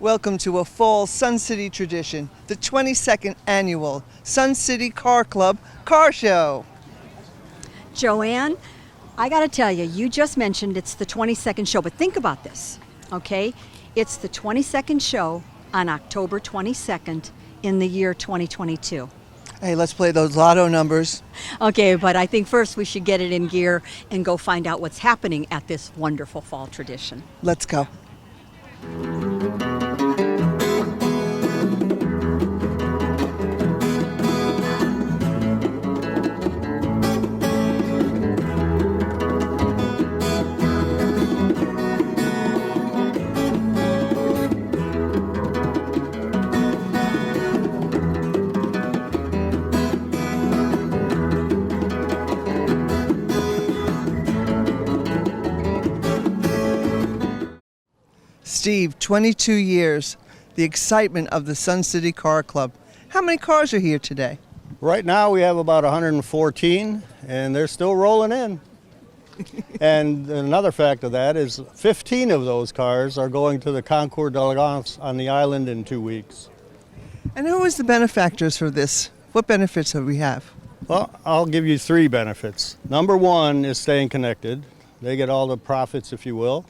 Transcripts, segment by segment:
Welcome to a fall Sun City tradition, the 22nd annual Sun City Car Club Car Show. Joanne, I got to tell you, you just mentioned it's the 22nd show, but think about this, okay? It's the 22nd show on October 22nd in the year 2022. Hey, let's play those lotto numbers. Okay, but I think first we should get it in gear and go find out what's happening at this wonderful fall tradition. Let's go. Steve, 22 years, the excitement of the Sun City Car Club. How many cars are here today? Right now we have about 114, and they're still rolling in. And another fact of that is 15 of those cars are going to the Concourse delegation on the island in 2 weeks. And who is the benefactors for this? What benefits do we have? Well, I'll give you 3 benefits. Number 1 is staying connected. They get all the profits, if you will,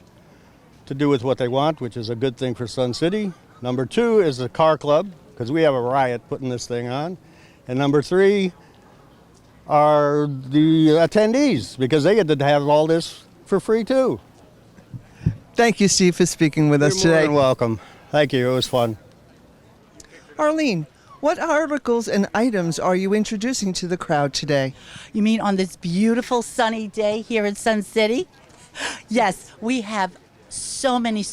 to do with what they want, which is a good thing for Sun City. Number 2 is the car club, because we have a riot putting this thing on. And number 3 are the attendees, because they get to have all this for free too. Thank you, Steve, for speaking with us You're today. more than welcome. Thank you, it was fun. Arlene, what articles and items are you introducing to the crowd today? You mean on this beautiful sunny day here in Sun City? Yes, we have so many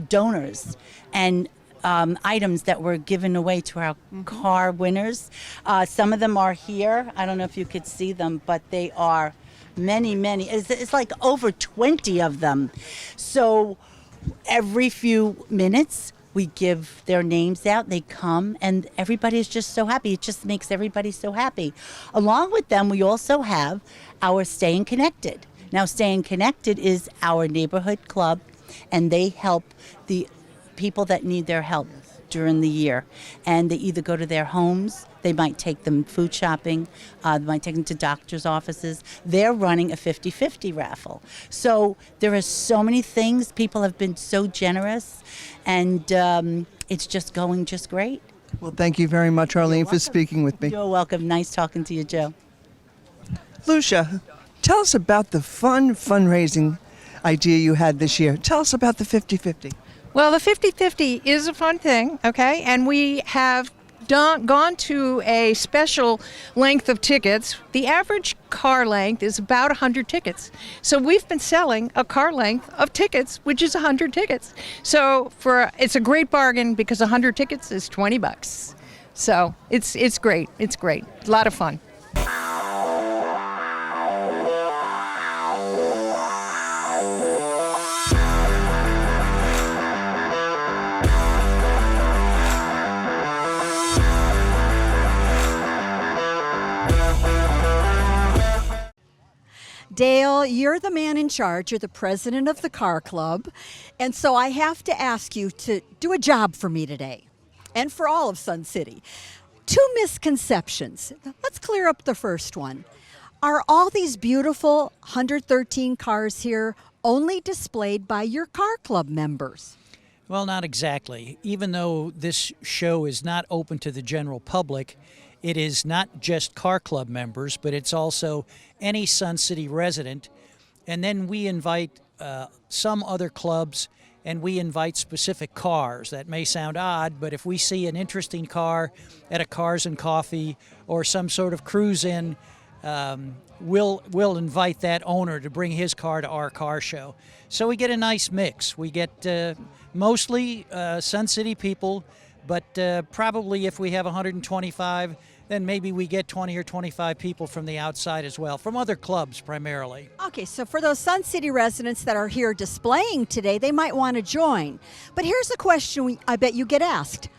donors and items that were given away to our car winners. Some of them are here. I don't know if you could see them, but they are many. It's like over 20 of them. So every few minutes, we give their names out, they come, and everybody is just so happy. It just makes everybody so happy. Along with them, we also have our Staying Connected. Now, Staying Connected is our neighborhood club, and they help the people that need their help during the year. And they either go to their homes, they might take them food shopping, they might take them to doctor's offices. They're running a 50-50 raffle. So there are so many things. People have been so generous, and it's just going just great. Well, thank you very much, Arlene, for speaking with me. You're welcome. Nice talking to you, Joe. Lucia, tell us about the fundraising idea you had this year. Tell us about the 50-50. Well, the 50-50 is a fun thing, okay? And we have gone to a special length of tickets. The average car length is about 100 tickets. So we've been selling a car length of tickets, which is 100 tickets. So it's a great bargain because 100 tickets is $20. So it's great. It's great. A lot of fun. Dale, you're the man in charge. You're the president of the car club. And so I have to ask you to do a job for me today and for all of Sun City. 2 misconceptions. Let's clear up the first one. Are all these beautiful 113 cars here only displayed by your car club members? Well, not exactly. Even though this show is not open to the general public, it is not just car club members, but it's also any Sun City resident. And then we invite some other clubs, and we invite specific cars. That may sound odd, but if we see an interesting car at a Cars and Coffee or some sort of cruise-in, we'll invite that owner to bring his car to our car show. So we get a nice mix. We get mostly Sun City people, but probably if we have 125, then maybe we get 20 or 25 people from the outside as well, from other clubs primarily. Okay, so for those Sun City residents that are here displaying today, they might want to join. But here's a question I bet you get asked.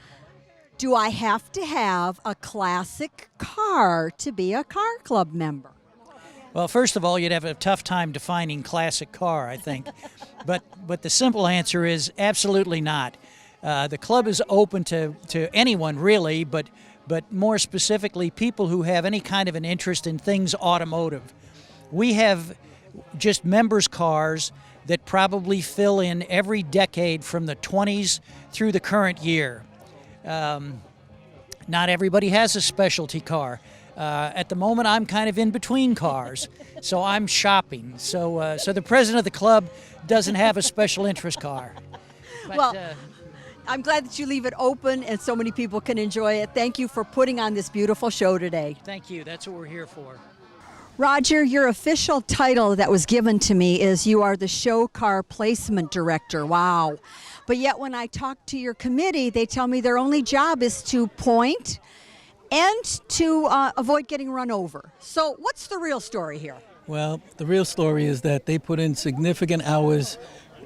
Do I have to have a classic car to be a car club member? Well, first of all, you'd have a tough time defining classic car, I think. but the simple answer is absolutely not. The club is open to anyone really, but more specifically people who have any kind of an interest in things automotive. We have just members' cars that probably fill in every decade from the 20s through the current year. Not everybody has a specialty car. At the moment, I'm kind of in between cars, so I'm shopping. So the president of the club doesn't have a special interest car. But, Well, I'm glad that you leave it open and so many people can enjoy it. Thank you for putting on this beautiful show today. thank you. That's what we're here for. Roger, your official title that was given to me is you are the show car placement director. Wow. But yet when I talk to your committee, they tell me their only job is to point and to avoid getting run over. So what's the real story here? Well, the real story is that they put in significant hours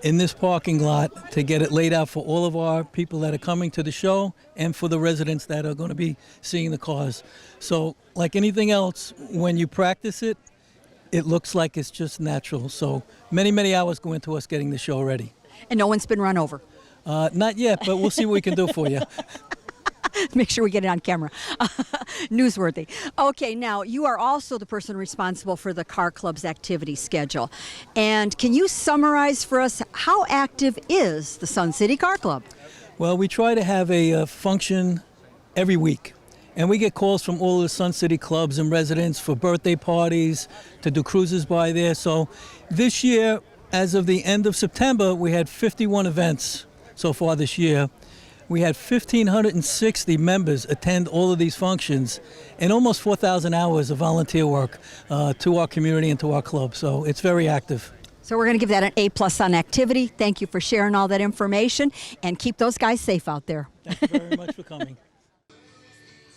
in this parking lot to get it laid out for all of our people that are coming to the show and for the residents that are going to be seeing the cars. So, like anything else, when you practice it, it looks like it's just natural. So, many hours go into us getting the show ready. And no one's been run over. Not yet, but we'll see what we can do for you. Make sure we get it on camera. Newsworthy. Okay, now you are also the person responsible for the Car Club's activity schedule. And can you summarize for us how active is the Sun City Car Club? Well, we try to have a function every week. And we get calls from all the Sun City clubs and residents for birthday parties, to do cruises by there. So this year, as of the end of September, we had 51 events so far this year. We had 1,560 members attend all of these functions and almost 4,000 hours of volunteer work to our community and to our club. So it's very active. So we're going to give that an A+ on activity. Thank you for sharing all that information, and keep those guys safe out there. Thank you very much for coming.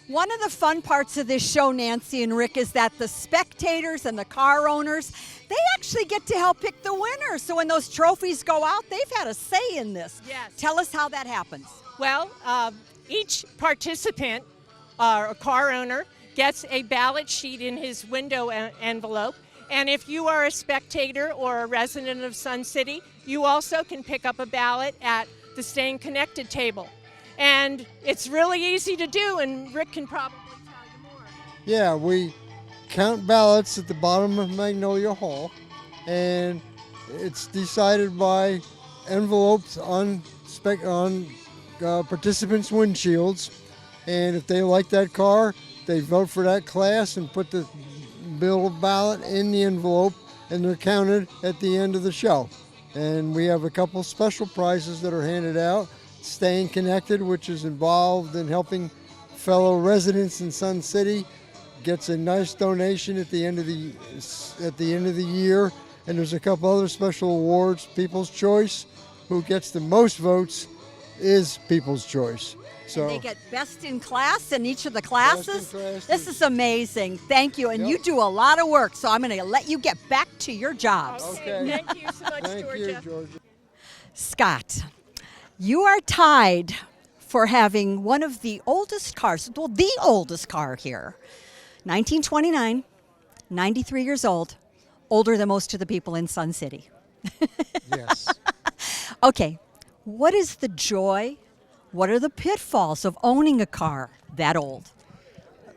One of the fun parts of this show, Nancy and Rick, is that the spectators and the car owners, they actually get to help pick the winner. So when those trophies go out, they've had a say in this. Yes. Tell us how that happens. Well, each participant or a car owner gets a ballot sheet in his window envelope. And if you are a spectator or a resident of Sun City, you also can pick up a ballot at the Staying Connected table. And it's really easy to do, and Rick can probably tell you more. Yeah, we count ballots at the bottom of Magnolia Hall, and it's decided by envelopes on participants' windshields. And if they like that car, they vote for that class and put the bill of ballot in the envelope, and they're counted at the end of the show. And we have a couple special prizes that are handed out. Staying Connected, which is involved in helping fellow residents in Sun City, gets a nice donation at the end of the year. And there's a couple other special awards. People's Choice, who gets the most votes, is People's Choice. So And they get best in class in each of the classes. Best in class. This is amazing. Thank you. And Yep. you do a lot of work, so I'm going to let you get back to your jobs. Okay. Thank you so much, Thank Georgia. you, Georgia. Scott, you are tied for having one of the oldest cars, well, the oldest car here. 1929, 93 years old, older than most of the people in Sun City. Yes. Okay, what is the joy? What are the pitfalls of owning a car that old?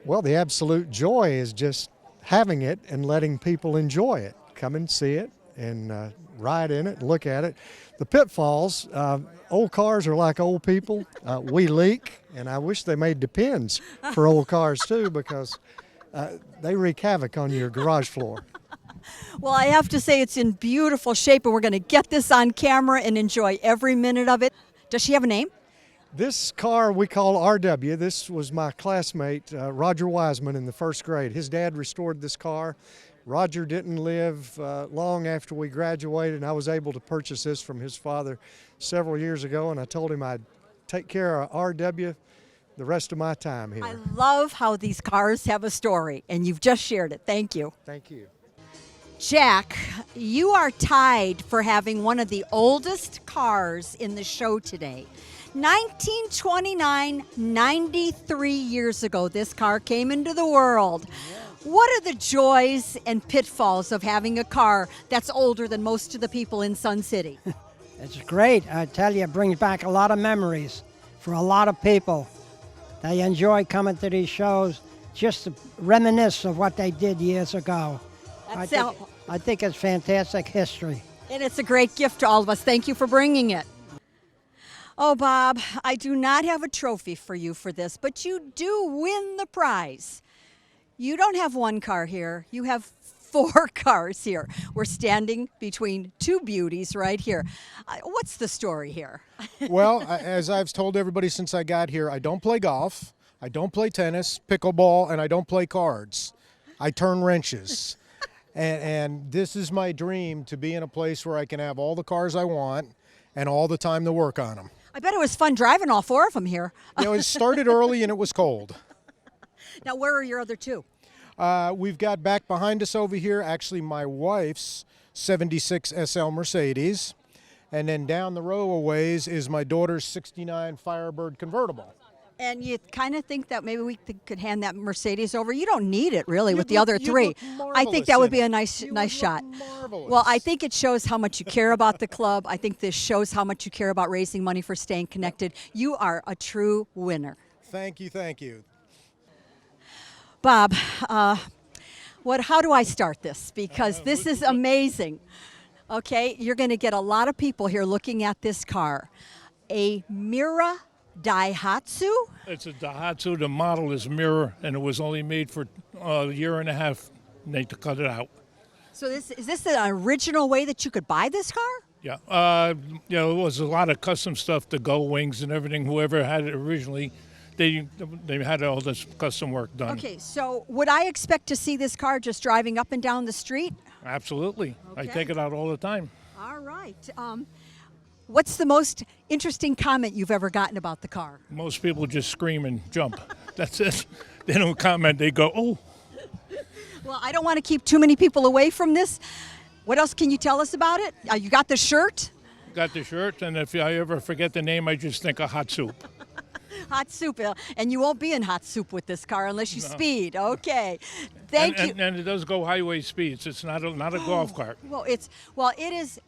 Well, the absolute joy is just having it and letting people enjoy it. Come and see it and ride in it, look at it. The pitfalls, old cars are like old people. We leak, and I wish they made depends for old cars too, because they wreak havoc on your garage floor. Well, I have to say it's in beautiful shape, and we're going to get this on camera and enjoy every minute of it. Does she have a name? This car we call RW. This was my classmate, Roger Wiseman, in the first grade. His dad restored this car. Roger didn't live long after we graduated, and I was able to purchase this from his father several years ago, and I told him I'd take care of RW the rest of my time here. I love how these cars have a story, and you've just shared it. Thank you. Thank you. Jack, you are tied for having one of the oldest cars in the show today. 1929, 93 years ago, this car came into the world. What are the joys and pitfalls of having a car that's older than most of the people in Sun City? It's great. I tell you, it brings back a lot of memories for a lot of people. They enjoy coming to these shows just to reminisce of what they did years ago. I think it's fantastic history. And it's a great gift to all of us. Thank you for bringing it. Oh, Bob, I do not have a trophy for you for this, but you do win the prize. You don't have one car here. You have 4 cars here. We're standing between 2 beauties right here. What's the story here? Well, as I've told everybody since I got here, I don't play golf, I don't play tennis, pickleball, and I don't play cards. I turn wrenches. And this is my dream, to be in a place where I can have all the cars I want and all the time to work on them. I bet it was fun driving all 4 of them here. You know, it started early and it was cold. Now, where are your other 2? We've got back behind us over here, actually my wife's 76 SL Mercedes. And then down the row a ways is my daughter's 69 Firebird convertible. And you kind of think that maybe we could hand that Mercedes over. You don't need it, really, with the other 3. I think that would be a nice shot. Marvelous. Well, I think it shows how much you care about the club. I think this shows how much you care about raising money for Staying Connected. You are a true winner. Thank you, thank you. Bob, how do I start this? Because this is amazing. Okay, you're going to get a lot of people here looking at this car. A Mira Daihatsu? It's a Daihatsu. The model is Mirror, and it was only made for a year and a half. And they cut it out. So is this an original way that you could buy this car? Yeah. It was a lot of custom stuff, the gull wings and everything. Whoever had it originally, they had all this custom work done. Okay, so would I expect to see this car just driving up and down the street? Absolutely. Okay. I take it out all the time. All right. What's the most interesting comment you've ever gotten about the car? Most people just scream and jump. That's it. They don't comment. They go, oh. Well, I don't want to keep too many people away from this. What else can you tell us about it? You got the shirt? Got the shirt, and if I ever forget the name, I just think of hot soup. Hot soup, and you won't be in hot soup with this car unless you speed. Okay, thank you. And it does go highway speeds. It's not a golf cart. Well, it is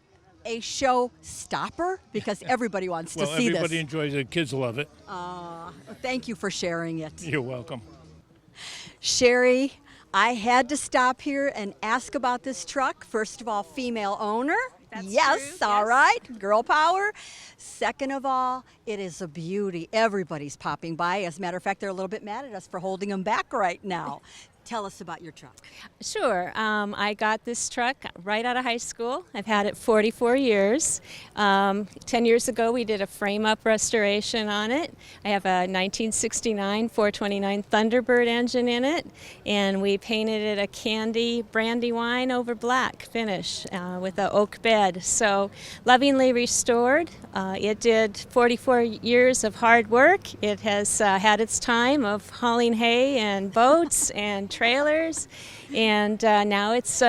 a show stopper because everybody wants to see this. Everybody enjoys it. Kids love it. Thank you for sharing it. You're welcome. Sherry, I had to stop here and ask about this truck. First of all, female owner. Yes, all right, girl power. Second of all, it is a beauty. Everybody's popping by. As a matter of fact, they're a little bit mad at us for holding them back right now. Tell us about your truck. Sure. I got this truck right out of high school. I've had it 44 years. 10 years ago, we did a frame-up restoration on it. I have a 1969 429 Thunderbird engine in it, and we painted it a candy brandy wine over black finish with an oak bed. So lovingly restored. It did 44 years of hard work. It has had its time of hauling hay and boats and trailers, and now it's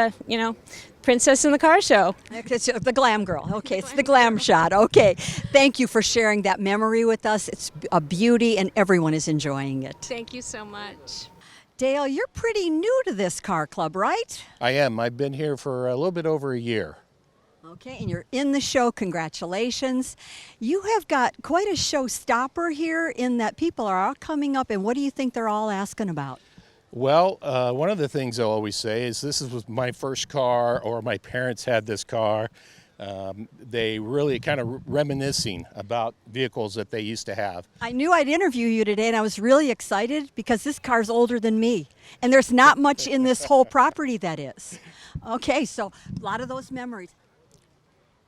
Princess in the Car Show. It's the glam girl. Okay, it's the glam shot. Okay, thank you for sharing that memory with us. It's a beauty, and everyone is enjoying it. Thank you so much. Dale, you're pretty new to this car club, right? I am. I've been here for a little bit over a year. Okay, and you're in the show. Congratulations. You have got quite a showstopper here in that people are all coming up, and what do you think they're all asking about? Well, one of the things I always say is this was my first car, or my parents had this car. They really kind of reminiscing about vehicles that they used to have. I knew I'd interview you today, and I was really excited because this car's older than me, and there's not much in this whole property that is. Okay, so a lot of those memories.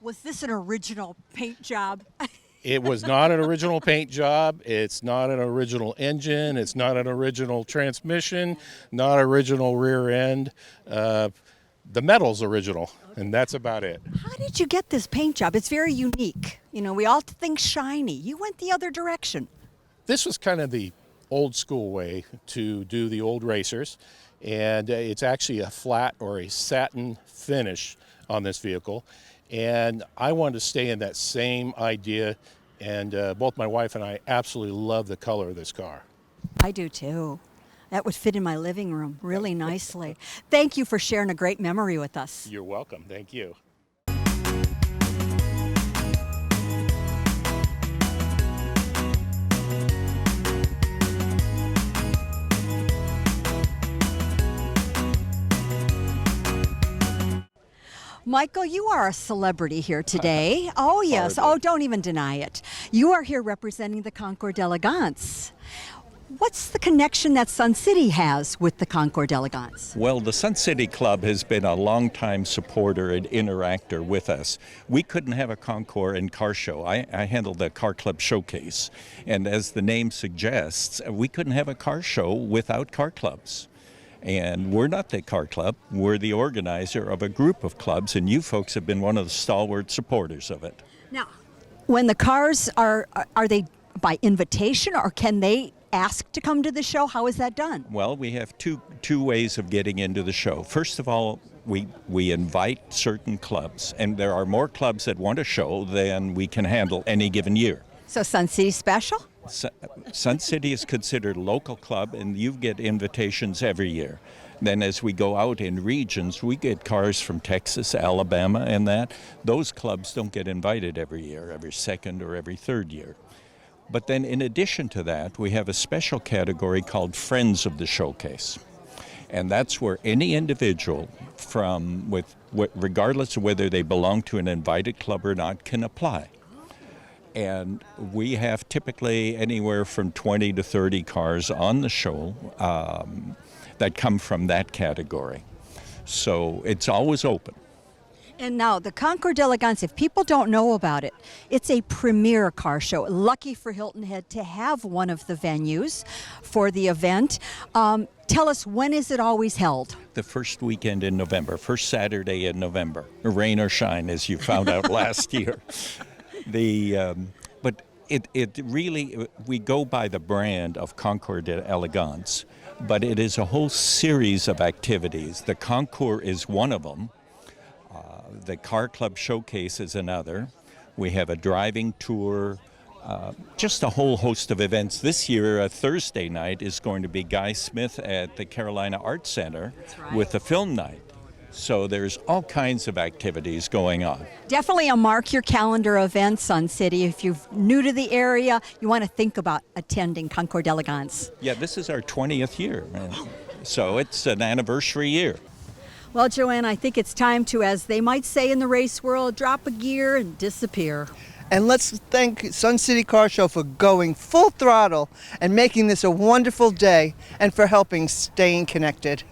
Was this an original paint job? It was not an original paint job. It's not an original engine. It's not an original transmission, not original rear end. The metal's original, and that's about it. How did you get this paint job? It's very unique. You know, we all think shiny. You went the other direction. This was kind of the old school way to do the old racers, and it's actually a flat or a satin finish on this vehicle. And I wanted to stay in that same idea, and both my wife and I absolutely love the color of this car. I do too. That would fit in my living room really nicely. Thank you for sharing a great memory with us. You're welcome. Thank you. Michael, you are a celebrity here today. Oh, yes. Oh, don't even deny it. You are here representing the Concourse Delegance. What's the connection that Sun City has with the Concourse Delegance? Well, the Sun City Club has been a longtime supporter and interactor with us. We couldn't have a Concourse and car show. I handle the car club showcase. And as the name suggests, we couldn't have a car show without car clubs. And we're not the car club, we're the organizer of a group of clubs, and you folks have been one of the stalwart supporters of it. Now, when the cars are they by invitation, or can they ask to come to the show? How is that done? Well, we have two ways of getting into the show. First of all, we invite certain clubs, and there are more clubs that want a show than we can handle any given year. So Sun City special? Sun City is considered a local club, and you get invitations every year. Then as we go out in regions, we get cars from Texas, Alabama, and that. Those clubs don't get invited every year, every second or every third year. But then in addition to that, we have a special category called Friends of the Showcase. And that's where any individual regardless of whether they belong to an invited club or not, can apply. And we have typically anywhere from 20 to 30 cars on the show that come from that category. So it's always open. And now, the Concourse Delegance, if people don't know about it, it's a premier car show. Lucky for Hilton Head to have one of the venues for the event. Tell us, when is it always held? The first weekend in November, first Saturday in November, rain or shine, as you found out last year. But it really, we go by the brand of Concours d'Elegance, but it is a whole series of activities. The Concours is one of them. The Car Club Showcase is another. We have a driving tour, just a whole host of events. This year, Thursday night is going to be Guy Smith at the Carolina Arts Center with a film night. So there's all kinds of activities going on. Definitely a mark your calendar event, Sun City. If you're new to the area, you want to think about attending Concours d'Elegance. Yeah, this is our 20th year, so it's an anniversary year. Well, Joanne, I think it's time to, as they might say in the race world, drop a gear and disappear. And let's thank Sun City Car Show for going full throttle and making this a wonderful day, and for helping staying connected.